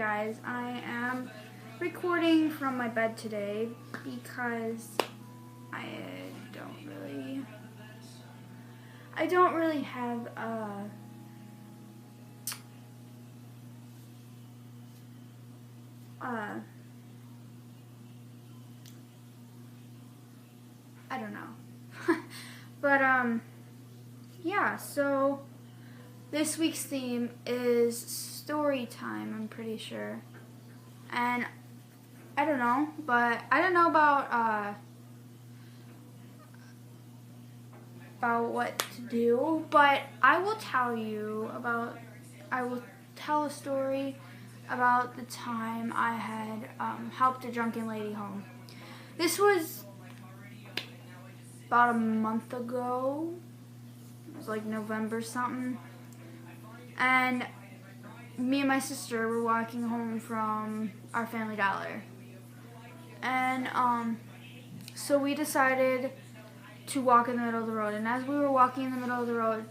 guys, I am recording from my bed today because I don't really have I don't know. But yeah, so this week's theme is story time, I'm pretty sure. And I don't know about what to do, but I will tell a story about the time I had helped a drunken lady home. This was about a month ago. It was like November something. And me and my sister were walking home from our Family Dollar. And so we decided to walk in the middle of the road. And as we were walking in the middle of the road,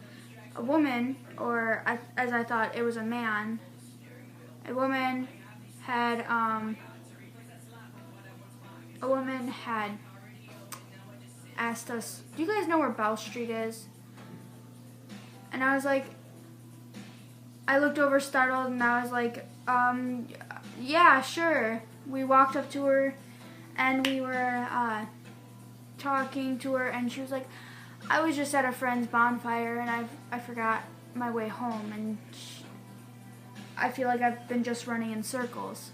a woman, or as I thought it was a man, a woman had asked us, "Do you guys know where Bell Street is?" And I was like, I looked over startled, and I was like, yeah, sure. We walked up to her, and we were talking to her, and she was like, I was just at a friend's bonfire, and I forgot my way home, and I feel like I've been just running in circles.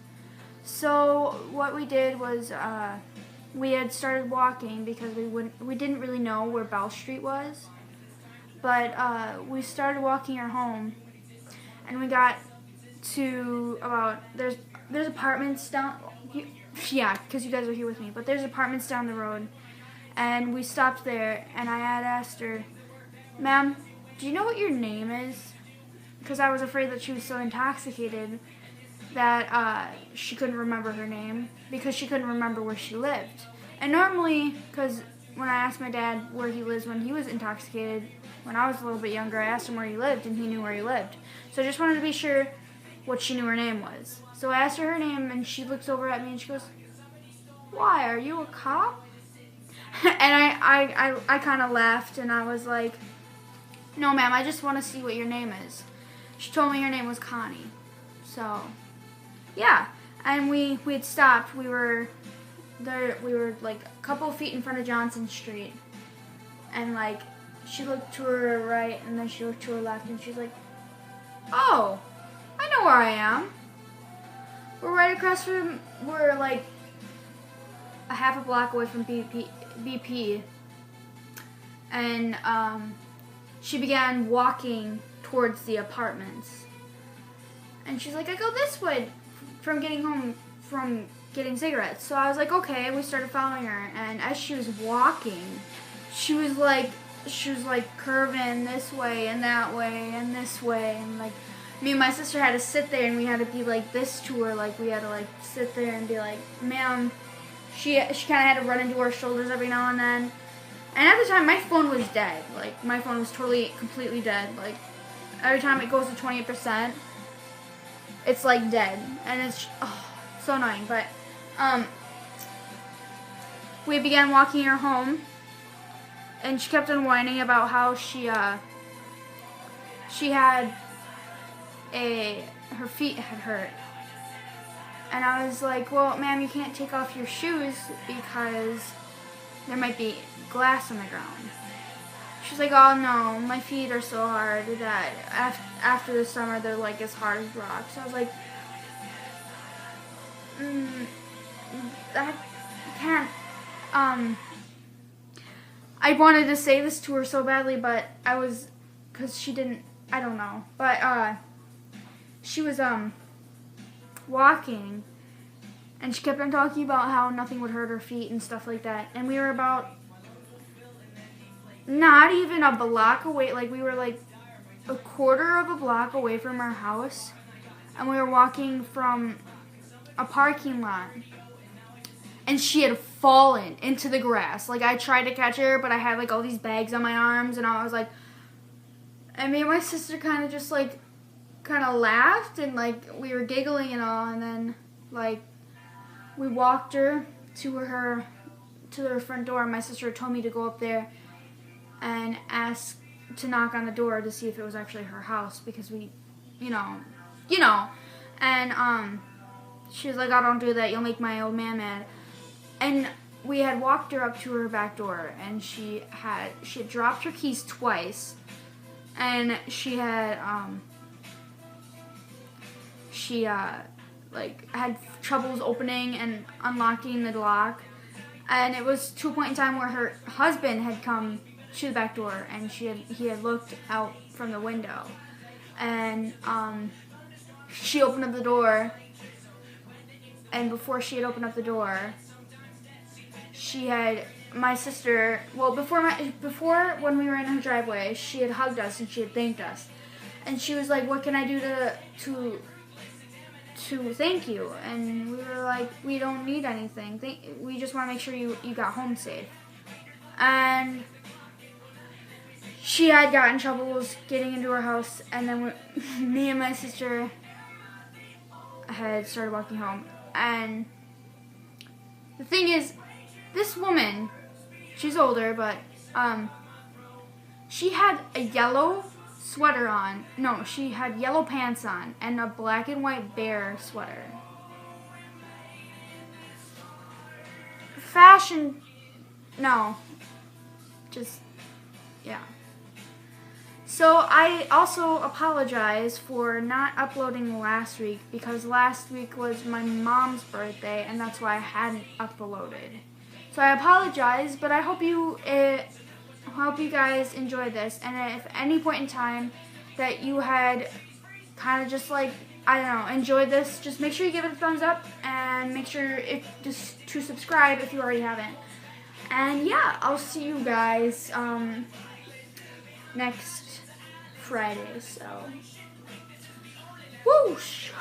So what we did was we had started walking because we didn't really know where Bell Street was, but we started walking her home, and we got to about there's apartments down, yeah, because you guys are here with me, but there's apartments down the road, and we stopped there, and I had asked her, "Ma'am, do you know what your name is?" Because I was afraid that she was so intoxicated that she couldn't remember her name, because she couldn't remember where she lived. And normally, because when I asked my dad where he lives when he was intoxicated, when I was a little bit younger, I asked him where he lived, and he knew where he lived. So I just wanted to be sure what she knew her name was. So I asked her name, and she looks over at me, and she goes, "Why, are you a cop?" And I kind of laughed, and I was like, "No, ma'am, I just want to see what your name is." She told me her name was Connie. So, yeah. And we had stopped. We were like a couple feet in front of Johnson Street. And like, she looked to her right, and then she looked to her left, and she's like, "Oh, I know where I am. We're like a half a block away from BP. And she began walking towards the apartments. And she's like, "I go this way from getting home from getting cigarettes." So I was like, okay, we started following her. And as she was walking, she was like curving this way and that way and this way. And like, me and my sister had to sit there, and we had to be like this to her. Like, we had to like sit there and be like, "Ma'am." She kind of had to run into our shoulders every now and then. And at the time, my phone was dead. Like, my phone was completely dead. Like, every time it goes to 28%, it's like dead. And it's so annoying. But we began walking her home, and she kept on whining about how she had her feet had hurt. And I was like, "Well, ma'am, you can't take off your shoes because there might be glass on the ground." She's like, "Oh no, my feet are so hard that after the summer they're like as hard as rocks." I was like, that can't. I wanted to say this to her so badly, but because she didn't. I don't know, but she was walking, and she kept on talking about how nothing would hurt her feet and stuff like that. And we were about not even a block away. Like, we were like a quarter of a block away from our house, and we were walking from a parking lot, and she had fallen into the grass. Like, I tried to catch her, but I had like all these bags on my arms, and I was like, and me and my sister kind of just like kind of laughed and like we were giggling and all, and then like we walked her to her front door. My sister told me to go up there and ask to knock on the door to see if it was actually her house, because we, you know, and she was like, "Oh, don't do that, you'll make my old man mad." And we had walked her up to her back door, and she had dropped her keys twice, and she had like had troubles opening and unlocking the lock, and it was to a point in time where her husband had come to the back door, and he had looked out from the window, and she opened up the door, and before she had opened up the door, my sister, before when we were in her driveway, she had hugged us and she had thanked us, and she was like, "What can I do to thank you?" And we were like, "We don't need anything. We just want to make sure you got home safe." And she had gotten troubles getting into her house, and then me and my sister had started walking home. And the thing is, this woman, she's older, but she had a yellow sweater on. No, she had yellow pants on and a black and white bear sweater. Fashion, no, just, yeah. So I also apologize for not uploading last week, because last week was my mom's birthday, and that's why I hadn't uploaded. So I apologize, but I hope you guys enjoyed this, and if at any point in time that you had kind of just like, I don't know, enjoyed this, just make sure you give it a thumbs up, and make sure to subscribe if you already haven't. And yeah, I'll see you guys next Friday, so whoosh!